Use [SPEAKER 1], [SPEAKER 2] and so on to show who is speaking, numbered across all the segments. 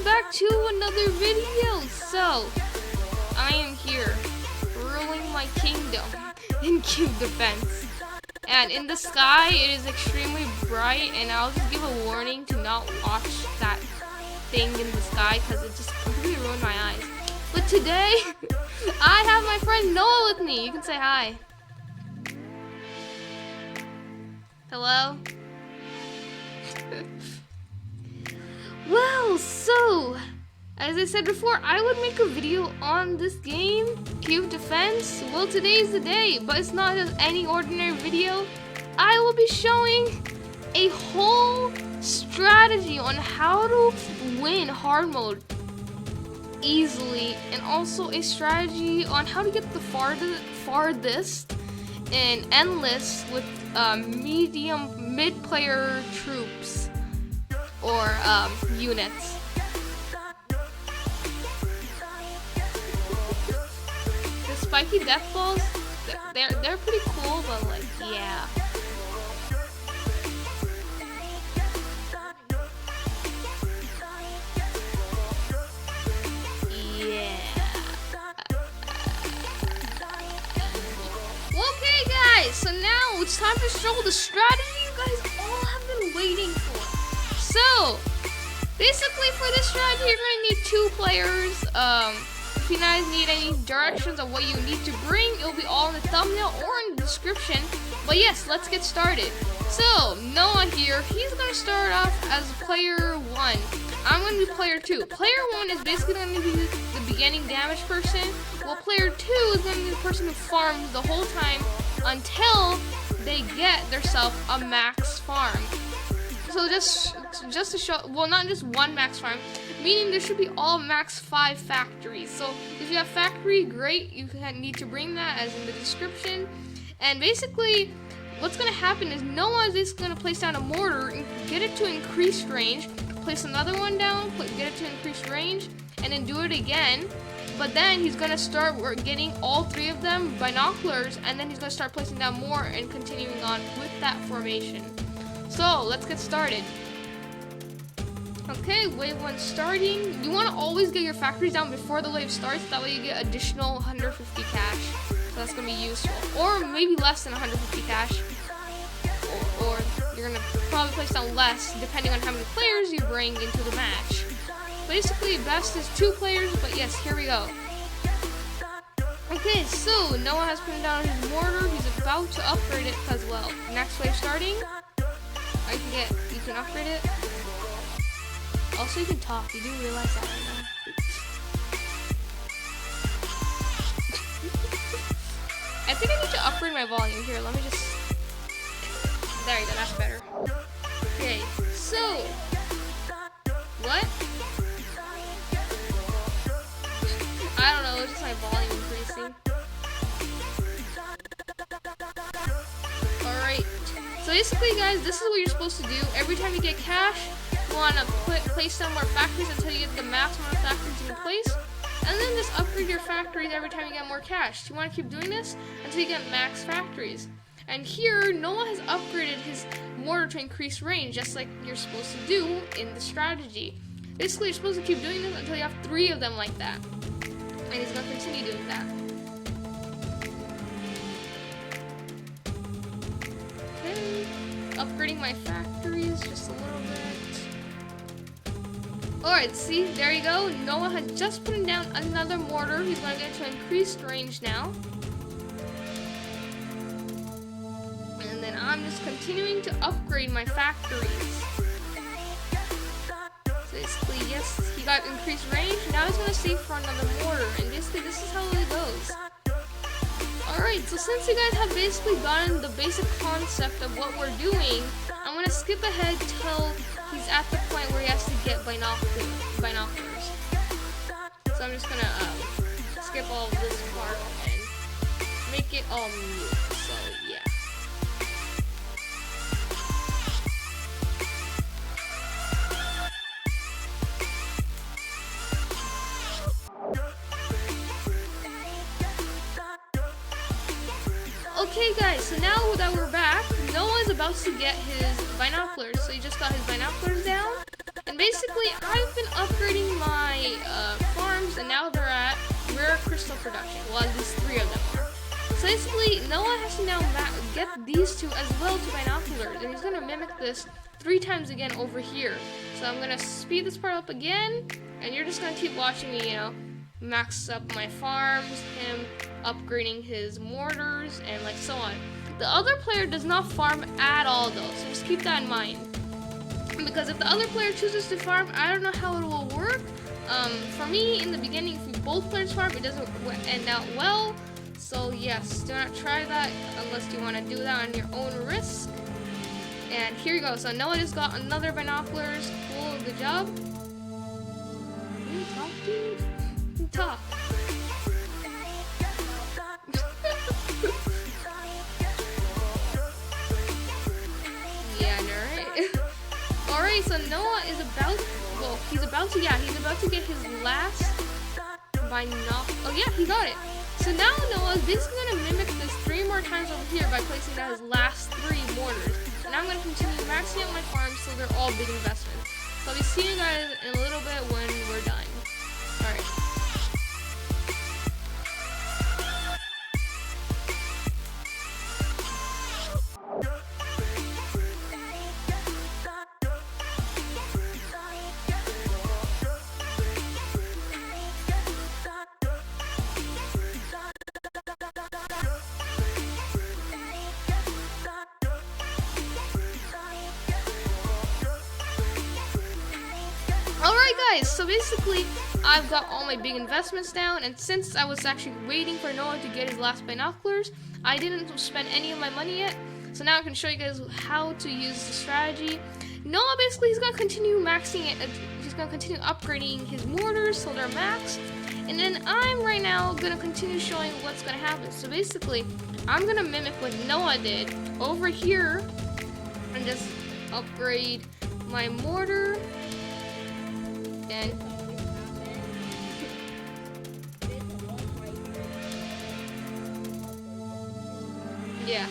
[SPEAKER 1] welcome back to another video. So, I am here, ruling my kingdom in cube defense. And in the sky, it is extremely bright, and I'll just give a warning to not watch that thing in the sky, because it just completely ruined my eyes. But today, I have my friend Noah with me. You can say hi. Hello? Well, so, as I said before, I would make a video on this game, Cube Defense. Well, today's the day, but it's not just any ordinary video. I will be showing a whole strategy on how to win hard mode easily, and also a strategy on how to get the farthest in endless with mid-player troops or units. The spiky death balls, they're pretty cool, but like, yeah. Okay guys, so now it's time to show the strategy you guys all have been waiting for. So, basically for this strategy, you're going to need 2 players. If you guys need any directions of what you need to bring, it'll be all in the thumbnail or in the description. But yes, let's get started. So, Noah here, he's going to start off as player 1. I'm going to be player 2. Player 1 is basically going to be the beginning damage person, while player 2 is going to be the person who farms the whole time until they get themselves a max farm. So just to show, well, not just one max farm, meaning there should be all max 5 factories. So if you have factory, great, you need to bring that as in the description. And basically, what's going to happen is Noah is basically going to place down a mortar and get it to increased range, place another one down, get it to increased range, and then do it again. But then he's going to start getting all 3 of them binoculars, and then he's going to start placing down more and continuing on with that formation. So, let's get started. Okay, wave 1 starting. You want to always get your factories down before the wave starts, that way you get additional 150 cash. So that's going to be useful. Or maybe less than 150 cash. Or you're going to probably place down less, depending on how many players you bring into the match. Basically, best is 2 players, but yes, here we go. Okay, so Noah has put down his mortar. He's about to upgrade it as well. Next wave starting. You can upgrade it. Also, you can talk. You do realize that right now. I think I need to upgrade my volume here. Let me just. There you go. That's better. Okay. So, what? I don't know. It's just my volume increasing. So basically, guys, this is what you're supposed to do. Every time you get cash, you want to place down more factories until you get the max amount of factories you can place. And then just upgrade your factories every time you get more cash. You want to keep doing this until you get max factories. And here, Noah has upgraded his mortar to increase range, just like you're supposed to do in the strategy. Basically, you're supposed to keep doing this until you have 3 of them like that. And he's going to continue doing that. Upgrading my factories just a little bit. Alright, see, there you go. Noah had just put down another mortar. He's going to get to increased range now. And then I'm just continuing to upgrade my factories. So basically, yes, he got increased range. Now he's going to save for another mortar. And basically, this is how it goes. Alright, so since you guys have basically gotten the basic concept of what we're doing, I'm going to skip ahead till he's at the point where he has to get binoculars. So I'm just going to skip all of this part and make it all new. So yeah. Okay guys, so now that we're back, Noah's about to get his binoculars. So he just got his binoculars down, and basically, I've been upgrading my farms, and now they're at rare crystal production. Well, at least 3 of them are. So basically, Noah has to now get these 2 as well to binoculars, and he's gonna mimic this 3 times again over here. So I'm gonna speed this part up again, and you're just gonna keep watching me, you know, max up my farms, him upgrading his mortars, and like so on. The other player does not farm at all though, so just keep that in mind. Because if the other player chooses to farm, I don't know how it will work. For me, in the beginning, if both players farm, it doesn't end out well. So yes, do not try that unless you want to do that on your own risk. And here you go. So Noah just got another binoculars. Cool, good job. Can you talk, dude? Can you talk? Yeah, I know, right? Alright, so Noah is about, well, he's about to get his last binocular. Oh yeah, he got it. So now Noah is basically going to mimic this 3 more times over here by placing down his last 3 mortars. And I'm going to continue maxing out my farms so they're all big investments. So I'll be seeing you guys in a little bit when we're done. Alright. Alright guys, so basically I've got all my big investments down, and since I was actually waiting for Noah to get his last binoculars, I didn't spend any of my money yet. So now I can show you guys how to use the strategy. Noah basically, he's going to continue maxing it, he's going to continue upgrading his mortars so they're maxed. And then I'm right now going to continue showing what's going to happen. So basically, I'm going to mimic what Noah did over here and just upgrade my mortar. And yeah.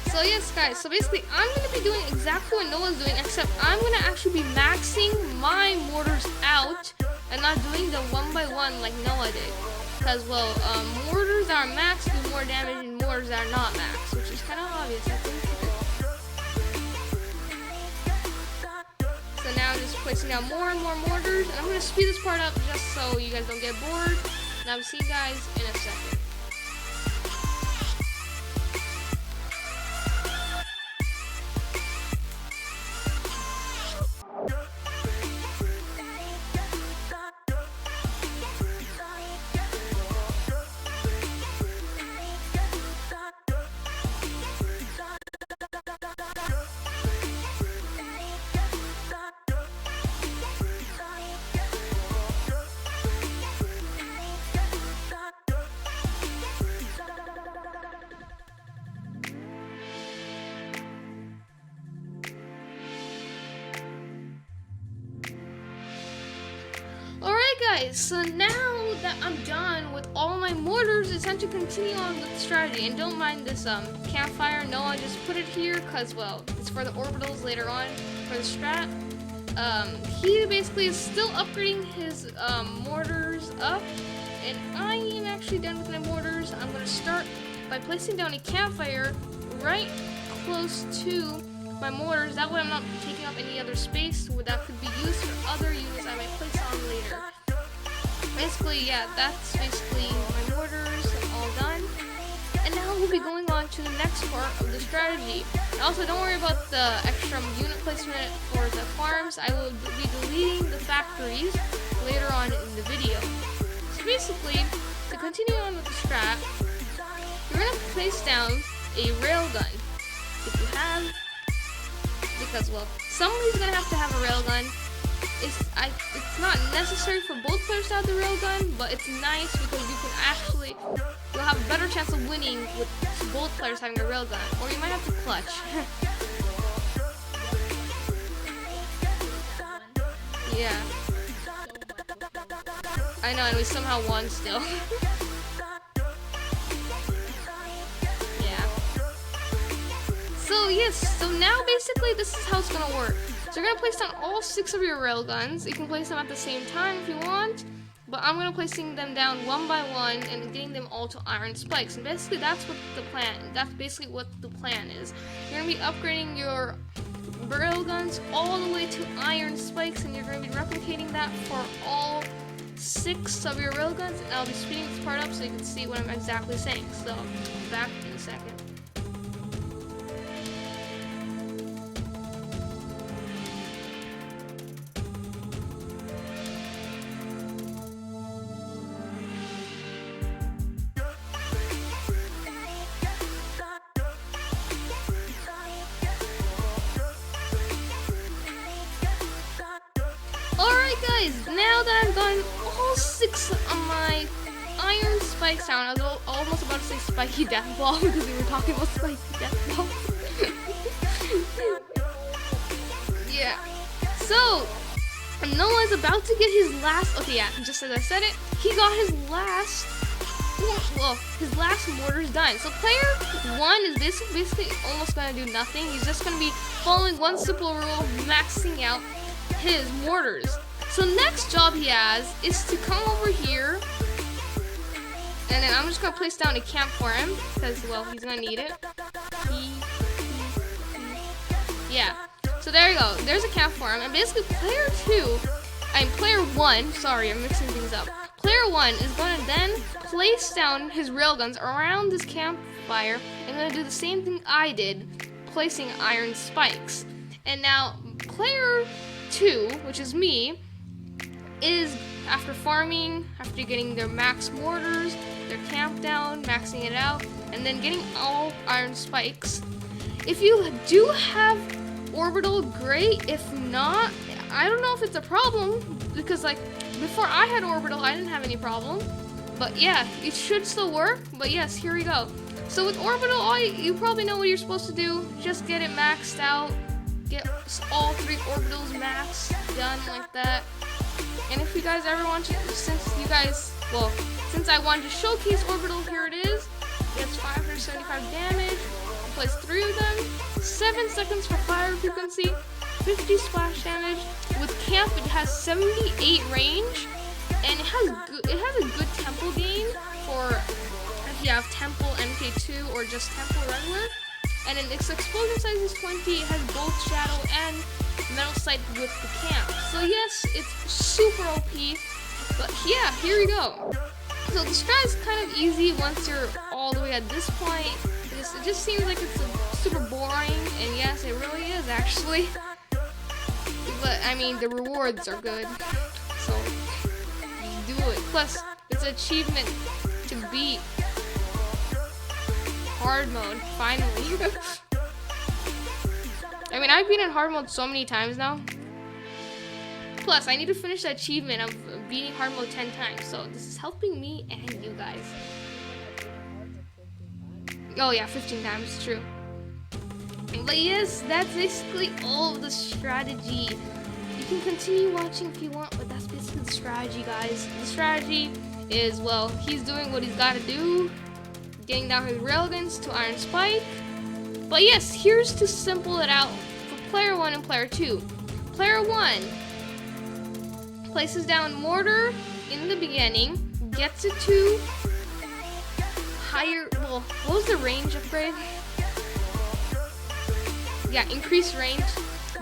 [SPEAKER 1] So yes guys, so basically I'm going to be doing exactly what Noah's doing, except I'm going to actually be maxing my mortars out and not doing the 1 by 1 like Noah did. Because, well, mortars that are maxed do more damage than mortars that are not maxed, which is kind of obvious, I think. So now I'm just placing down more and more mortars, and I'm going to speed this part up just so you guys don't get bored. And I'll see you guys in a second. Guys, so now that I'm done with all my mortars, it's time to continue on with the strategy. And don't mind this campfire. Noah just put it here because, well, it's for the orbitals later on for the strat. He basically is still upgrading his mortars up, and I am actually done with my mortars. I'm going to start by placing down a campfire right close to my mortars. That way I'm not taking up any other space that could be used for other units I might place on later. Basically, yeah, that's basically my mortars all done. And now we'll be going on to the next part of the strategy. And also, don't worry about the extra unit placement for the farms. I will be deleting the factories later on in the video. So basically, to continue on with the strat, you're going to place down a railgun. If you have, because, well, somebody's going to have a railgun. It's not necessary for both players to have the railgun, but it's nice because you can actually, you'll have a better chance of winning with both players having a railgun, or you might have to clutch. Yeah. I know, and we somehow won still. Yeah. So yes, so now basically this is how it's gonna work. So you're gonna place down all 6 of your railguns. You can place them at the same time if you want, but I'm gonna placing them down one by one and getting them all to iron spikes. And basically that's what the plan. That's basically what the plan is. You're gonna be upgrading your railguns all the way to iron spikes, and you're gonna be replicating that for all 6 of your railguns. And I'll be speeding this part up so you can see what I'm exactly saying. So back in a second. Alright guys, now that I've gotten all 6 of my iron spikes down, I was almost about to say spiky death ball because we were talking about spiky death ball. Yeah. So, Noah's about to get his last, okay yeah, just as I said it, he got his last, well, his last mortars done. So player 1 is basically almost going to do nothing. He's just going to be following one simple rule, maxing out his mortars. So next job he has is to come over here, and then I'm just gonna place down a camp for him because, well, he's gonna need it. Yeah. So there you go. There's a camp for him, and basically player 1. Sorry, I'm mixing things up. Player 1 is going to then place down his railguns around this campfire and gonna do the same thing I did, placing iron spikes. And now player 2, which is me, is after farming, after getting their max mortars, their camp down, maxing it out, and then getting all iron spikes. If you do have orbital, great. If not, I don't know if it's a problem, because like before I had orbital, I didn't have any problem. But yeah, it should still work. But yes, here we go. So with orbital, you probably know what you're supposed to do. Just get it maxed out. Get all 3 orbitals maxed, done like that. And if you guys ever want to, since I wanted to showcase orbital, here it is. It gets 575 damage. I'll place 3 of them. 7 seconds for fire frequency. 50 splash damage. With camp, it has 78 range, and it has a good tempo gain for if you have tempo MK2 or just tempo regular. And then its explosion size is 20. It has both shadow and metal sight with the camp. So yes, it's super OP. But yeah, here we go. So the strat is kind of easy once you're all the way at this point. It just seems like it's super boring, and yes, it really is actually. But I mean, the rewards are good, so do it. Plus, it's an achievement to beat hard mode, finally. I mean, I've been in hard mode so many times now. Plus, I need to finish the achievement of beating hard mode 10 times, so this is helping me and you guys. Oh yeah, 15 times, true. But yes, that's basically all of the strategy. You can continue watching if you want, but that's basically the strategy, guys. The strategy is, well, he's doing what he's got to do, getting down his railguns to iron spike. But yes, here's to simple it out for player 1 and player 2. Player 1 places down mortar in the beginning, gets it to higher, well, what was the range upgrade? Yeah, increased range.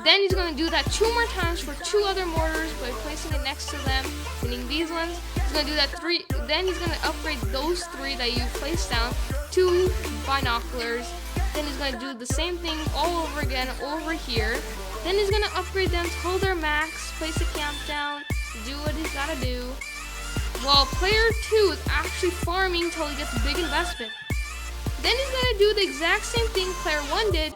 [SPEAKER 1] Then he's going to do that 2 more times for 2 other mortars by placing it next to them, meaning these ones. He's going to do that 3, then he's going to upgrade those 3 that you placed down to binoculars. Then he's going to do the same thing all over again over here. Then he's going to upgrade them till their max, place a camp down, do what he's got to do. While player 2 is actually farming till he gets a big investment. Then he's going to do the exact same thing player 1 did,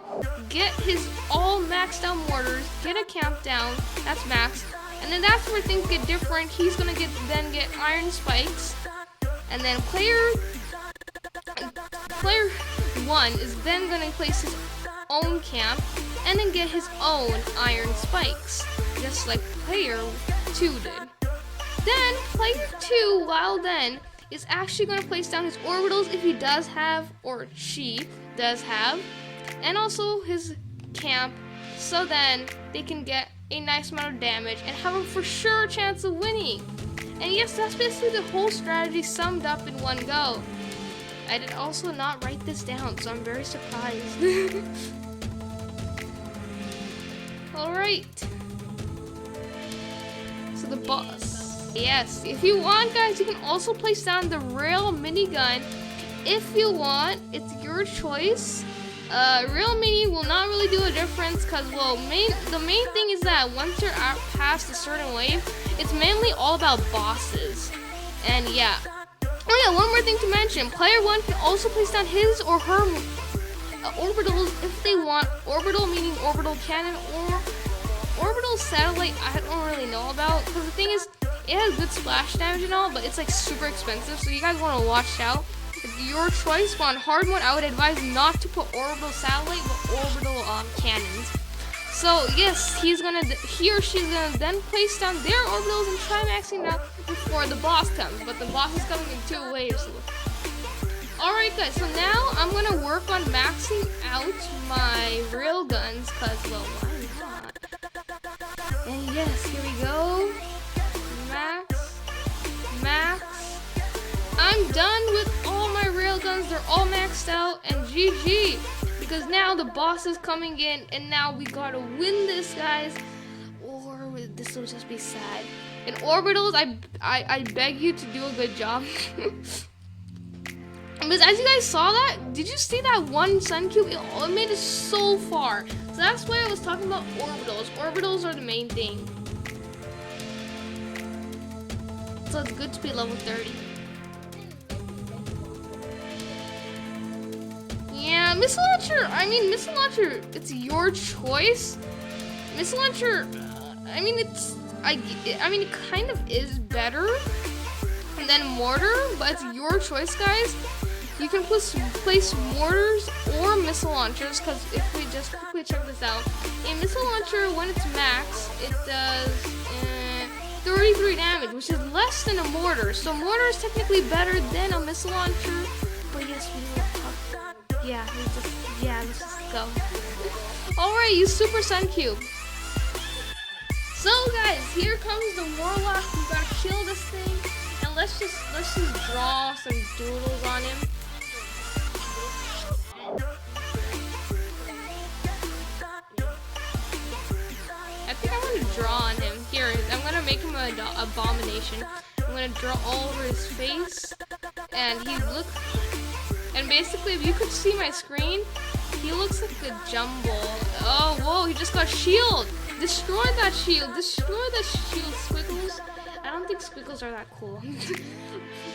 [SPEAKER 1] get his all maxed out mortars, get a camp down, that's max, and then that's where things get different. He's going to then get iron spikes, and then player 1 is then going to place his own camp, and then get his own iron spikes, just like player 2 did. Then player 2, while then, is actually going to place down his orbitals if he does have, or she does have, and also his camp, so then they can get a nice amount of damage and have a for sure chance of winning. And yes, that's basically the whole strategy summed up in one go. I did also not write this down, so I'm very surprised. Alright. So the boss. Yes, if you want, guys, you can also place down the rail minigun. If you want, it's your choice. Real mini will not really do a difference because, well, the main thing is that once you're out past a certain wave, it's mainly all about bosses. And yeah. Oh yeah, one more thing to mention. Player 1 can also place down his or her orbitals if they want. Orbital meaning orbital cannon or orbital satellite. I don't really know about because the thing is, it has good splash damage and all, but it's like super expensive. So you guys want to watch out. It's your choice, but on hard mode, I would advise not to put orbital satellite, but orbital cannons. So yes, he or she's gonna then place down their orbitals and try maxing it out before the boss comes. But the boss is coming in 2 waves. Alright guys, so now I'm gonna work on maxing out my railguns, cause well, why not? And yes, here we go. Max. I'm done with all my railguns. They're all maxed out, and GG. Because now the boss is coming in, and now we gotta win this, guys, or this will just be sad. In orbitals, I beg you to do a good job. Because as you guys saw that, did you see that one sun cube? It made it so far. So that's why I was talking about orbitals. Orbitals are the main thing. So it's good to be level 30. Yeah, missile launcher, it's your choice. Missile launcher, it kind of is better than mortar, but it's your choice, guys. You can place mortars or missile launchers, because if we just quickly check this out, a missile launcher, when it's max, it does 33 damage, which is less than a mortar. So mortar is technically better than a missile launcher, but yes, let's just go. Alright, you super sun cube. So guys, here comes the warlock. We gotta kill this thing, and let's just draw some doodles on him. I think I want to draw on him. Here, I'm gonna make him an abomination. I'm gonna draw all over his face, and and basically, if you could see my screen, he looks like a jumble. Oh, whoa, he just got shield. Destroy that shield. Destroy that shield, Squiggles. I don't think Squiggles are that cool.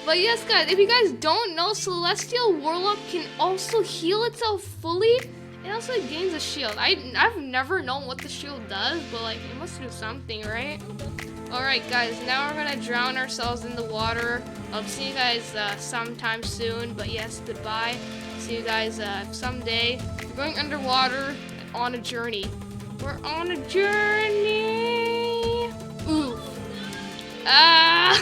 [SPEAKER 1] But yes, guys, if you guys don't know, Celestial Warlock can also heal itself fully. It also gains a shield. I've never known what the shield does, but like, it must do something, right? Alright guys, now we're gonna drown ourselves in the water. I'll see you guys sometime soon, but yes, goodbye. See you guys someday. We're going underwater on a journey. We're on a journey! Ooh. Ah!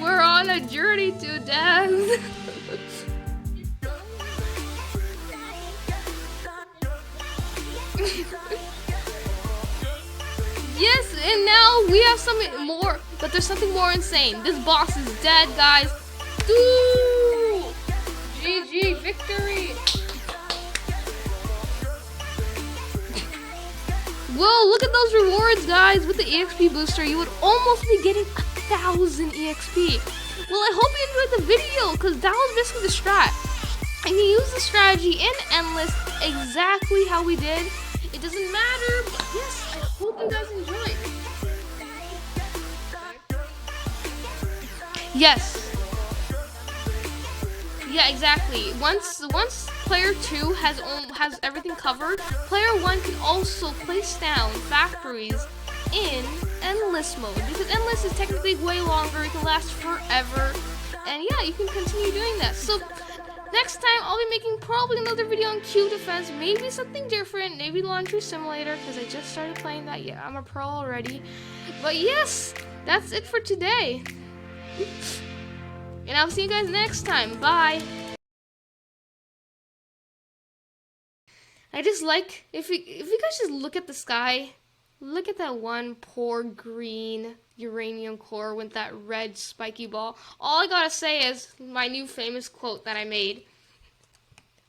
[SPEAKER 1] We're on a journey to death! Yes, and now we have something more, but there's something more insane. This boss is dead, guys. Ooh! GG, victory! Whoa, look at those rewards, guys. With the EXP booster, you would almost be getting 1,000 EXP. Well, I hope you enjoyed the video, because that was basically the strat. And you use the strategy in Endless exactly how we did. It doesn't matter, but yes, I hope you guys enjoyed. Yes. Yeah, exactly. Once player 2 has everything covered, player 1 can also place down factories in Endless mode, because Endless is technically way longer. It can last forever, and yeah, you can continue doing that. So next time, I'll be making probably another video on Cube Defense, maybe something different, maybe Launcher Simulator, because I just started playing that. Yeah, I'm a pro already. But yes, that's it for today. And I'll see you guys next time. Bye. I just like, if you guys just look at the sky, look at that one poor green uranium core with that red spiky ball. All I gotta say is my new famous quote that I made.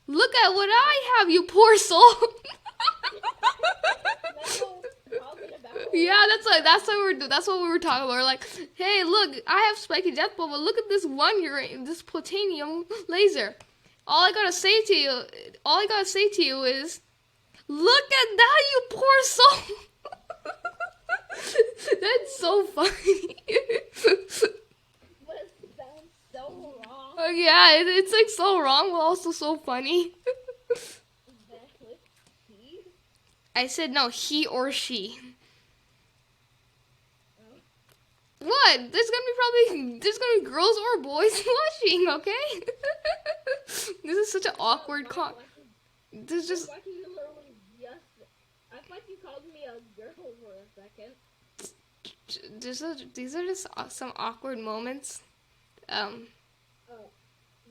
[SPEAKER 1] Look at what I have, you poor soul. Yeah, that's what we were talking about. We're like, hey, look, I have spiky death ball, but look at this this plutonium laser. All I gotta say to you is, look at that, you poor soul. That's so funny.
[SPEAKER 2] But it sounds so wrong.
[SPEAKER 1] Oh yeah, it's like so wrong, but also so funny.
[SPEAKER 2] Exactly. He?
[SPEAKER 1] I said no, he or she.
[SPEAKER 2] Oh.
[SPEAKER 1] What? There's gonna be girls or boys watching, okay? This is such an awkward This just.
[SPEAKER 2] I thought you called me a girl for a second.
[SPEAKER 1] These are just some awkward moments.
[SPEAKER 2] Oh.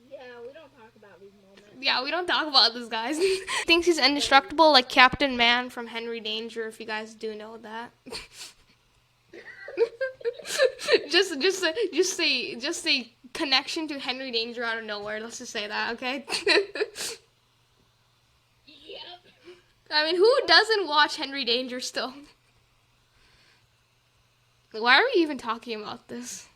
[SPEAKER 2] Yeah, we don't talk about these moments.
[SPEAKER 1] Yeah, we don't talk about this, guys. Thinks he's indestructible, like Captain Man from Henry Danger, if you guys do know that. just say connection to Henry Danger out of nowhere. Let's just say that, okay?
[SPEAKER 2] Yep.
[SPEAKER 1] I mean, who doesn't watch Henry Danger still? Why are we even talking about this?